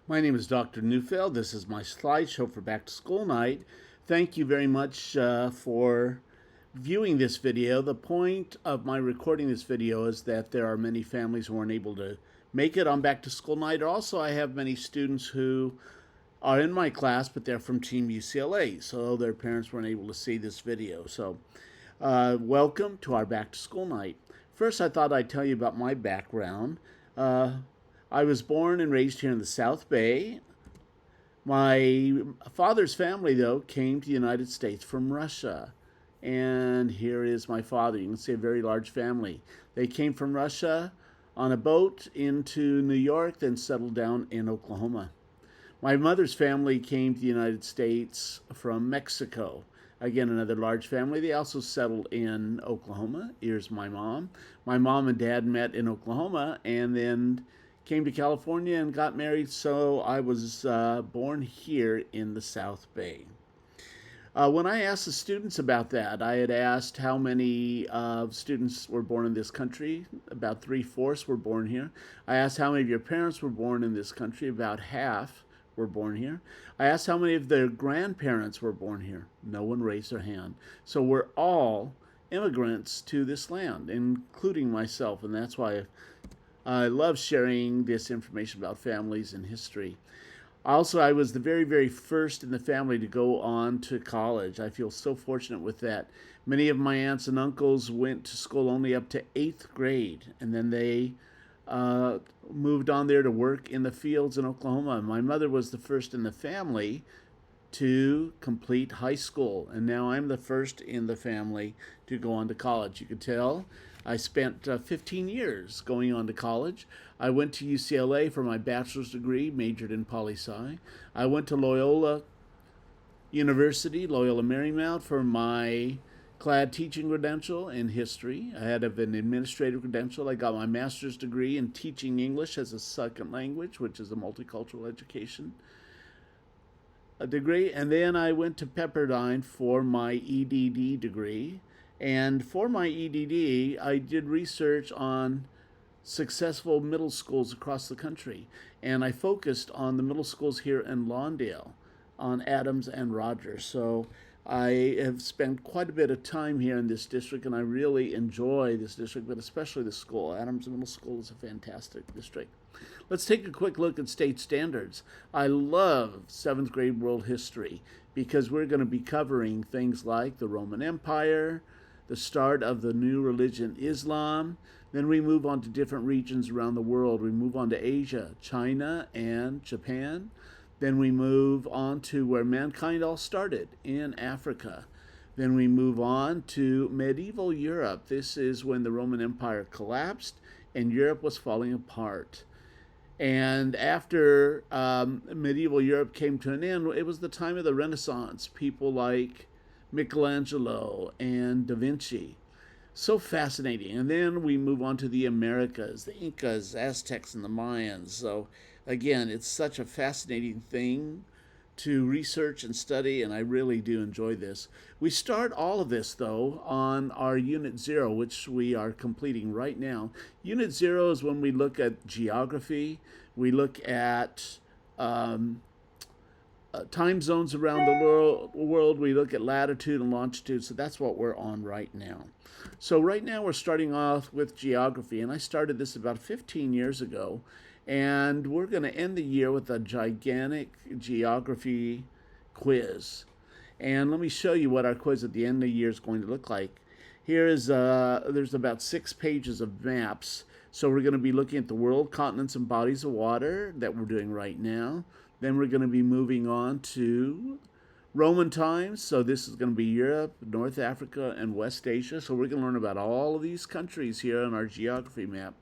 My name is Dr. Neufeld. This is my slideshow for Back to School Night. Thank you very much for viewing this video. The point of my recording this video is that there are many families who aren't able to make it on Back to School Night. Also, I have many students who are in my class, but they're from Team UCLA, so their parents weren't able to see this video. So, welcome to our Back to School Night. First, I thought I'd tell you about my background. Uh, I was born and raised here in the South Bay. My father's family, though, came to the United States from Russia. And here is my father. You can see a very large family. They came from Russia on a boat into New York, then settled down in Oklahoma. My mother's family came to the United States from Mexico. Again, another large family. They also settled in Oklahoma. Here's my mom. My mom and dad met in Oklahoma and then came to California and got married, so I was born here in the South Bay. When I asked the students about that, I had asked how many students were born in this country. About 3/4 were born here. I asked how many of your parents were born in this country. About half were born here. I asked how many of their grandparents were born here. No one raised their hand. So we're all immigrants to this land, including myself, and that's why I love sharing this information about families and history. Also, I was the very, very first in the family to go on to college. I feel so fortunate with that. Many of my aunts and uncles went to school only up to 8th grade, and then they moved on there to work in the fields in Oklahoma. My mother was the first in the family to complete high school, and now I'm the first in the family to go on to college. You could tell I spent 15 years going on to college. I went to UCLA for my bachelor's degree, majored in poli-sci. I went to Loyola University, Loyola Marymount, for my CLAD teaching credential in history. I had an administrative credential. I got my master's degree in teaching English as a second language, which is a multicultural education degree. And then I went to Pepperdine for my EDD degree. And for my EDD, I did research on successful middle schools across the country. And I focused on the middle schools here in Lawndale, on Adams and Rogers. So I have spent quite a bit of time here in this district, and I really enjoy this district, but especially the school. Adams Middle School is a fantastic district. Let's take a quick look at state standards. I love 7th grade world history because we're going to be covering things like the Roman Empire, the start of the new religion Islam. Then we move on to different regions around the world. We move on to Asia, China, and Japan. Then we move on to where mankind all started, in Africa. Then we move on to medieval Europe. This is when the Roman Empire collapsed and Europe was falling apart. And after medieval Europe came to an end, it was the time of the Renaissance. People like Michelangelo and Da Vinci. So fascinating. And then we move on to the Americas, the Incas, Aztecs, and the Mayans. So again, it's such a fascinating thing to research and study, and I really do enjoy this. We start all of this, though, on our Unit 0, which we are completing right now. Unit 0 is when we look at geography, we look at time zones around the world, we look at latitude and longitude, so that's what we're on right now. So right now we're starting off with geography, and I started this about 15 years ago, and we're going to end the year with a gigantic geography quiz. And let me show you what our quiz at the end of the year is going to look like. Here is, there's about 6 pages of maps. So we're going to be looking at the world, continents, and bodies of water that we're doing right now. Then we're going to be moving on to Roman times. So this is going to be Europe, North Africa, and West Asia. So we're going to learn about all of these countries here on our geography map.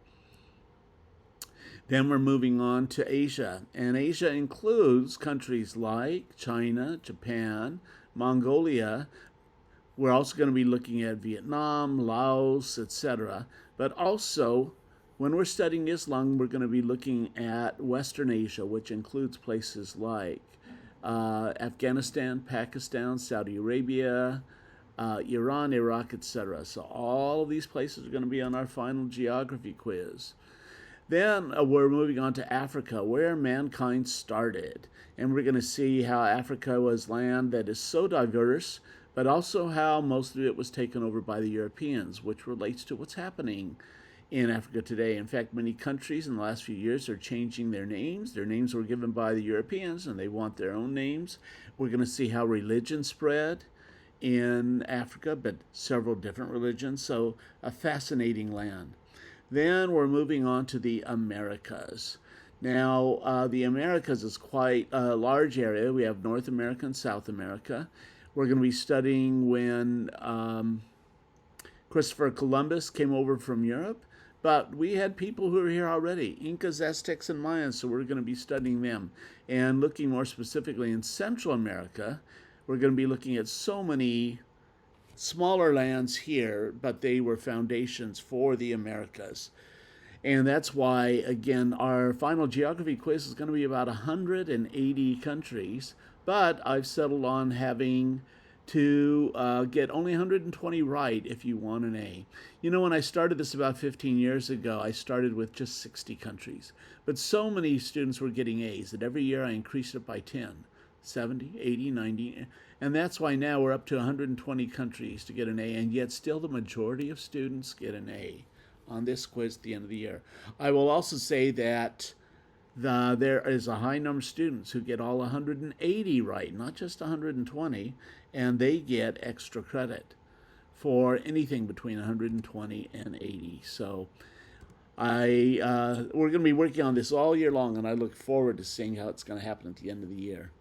Then we're moving on to Asia, and Asia includes countries like China, Japan, Mongolia. We're also going to be looking at Vietnam, Laos, etc. But also, when we're studying Islam, we're going to be looking at Western Asia, which includes places like Afghanistan, Pakistan, Saudi Arabia, Iran, Iraq, etc. So all of these places are going to be on our final geography quiz. Then we're moving on to Africa, where mankind started. And we're going to see how Africa was land that is so diverse, but also how most of it was taken over by the Europeans, which relates to what's happening in Africa today. In fact, many countries in the last few years are changing their names. Their names were given by the Europeans, and they want their own names. We're going to see how religion spread in Africa, but several different religions. So a fascinating land. Then we're moving on to the Americas. Now, the Americas is quite a large area. We have North America and South America. We're going to be studying when Christopher Columbus came over from Europe, but we had people who were here already, Incas, Aztecs, and Mayans, so we're going to be studying them. And looking more specifically in Central America, we're going to be looking at so many smaller lands here, but they were foundations for the Americas. And that's why, again, our final geography quiz is going to be about 180 countries, but I've settled on having to get only 120 right if you want an A. You know, when I started this about 15 years ago, I started with just 60 countries, but so many students were getting A's that every year I increased it by 10. 70, 80, 90, and that's why now we're up to 120 countries to get an A, and yet still the majority of students get an A on this quiz at the end of the year. I will also say that there is a high number of students who get all 180 right, not just 120, and they get extra credit for anything between 120 and 80. So we're going to be working on this all year long, and I look forward to seeing how it's going to happen at the end of the year.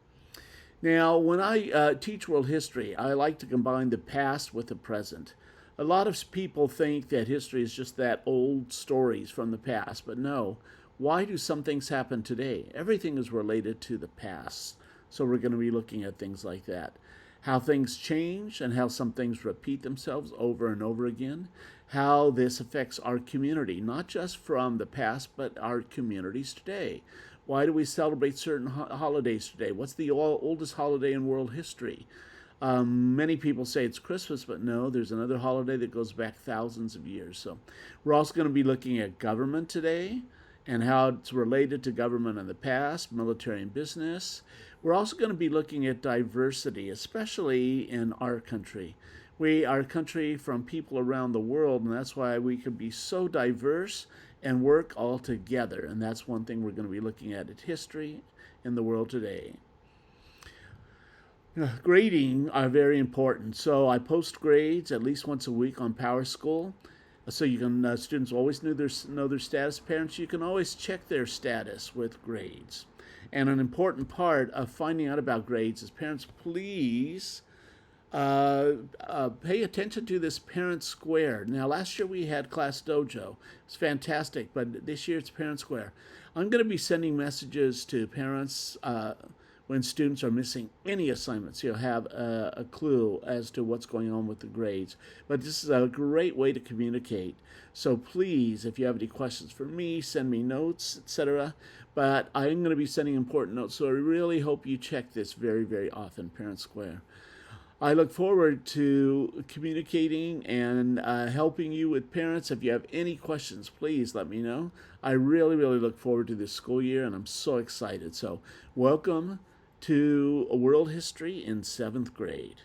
Now, when I teach world history, I like to combine the past with the present. A lot of people think that history is just that old stories from the past, but no. Why do some things happen today? Everything is related to the past. So we're going to be looking at things like that. How things change and how some things repeat themselves over and over again. How this affects our community, not just from the past, but our communities today. Why do we celebrate certain holidays today? What's the oldest holiday in world history? Many people say it's Christmas, but no, there's another holiday that goes back thousands of years. So we're also going to be looking at government today and how it's related to government in the past, military and business. We're also going to be looking at diversity, especially in our country. We are a country from people around the world, and that's why we could be so diverse and work all together. And that's one thing we're going to be looking at history in the world today. Grading are very important. So I post grades at least once a week on PowerSchool. So you can students always know their status. Parents, you can always check their status with grades. And an important part of finding out about grades is parents, please pay attention to this Parent Square. Now, last year we had Class Dojo. It's fantastic, but this year it's Parent Square. I'm going to be sending messages to parents when students are missing any assignments. You'll have a clue as to what's going on with the grades. But this is a great way to communicate. So please, if you have any questions for me, send me notes, etc. But I'm going to be sending important notes, so I really hope you check this very, very often, Parent Square. I look forward to communicating and helping you with parents. If you have any questions, please let me know. I really, really look forward to this school year, and I'm so excited. So welcome to World History in 7th grade.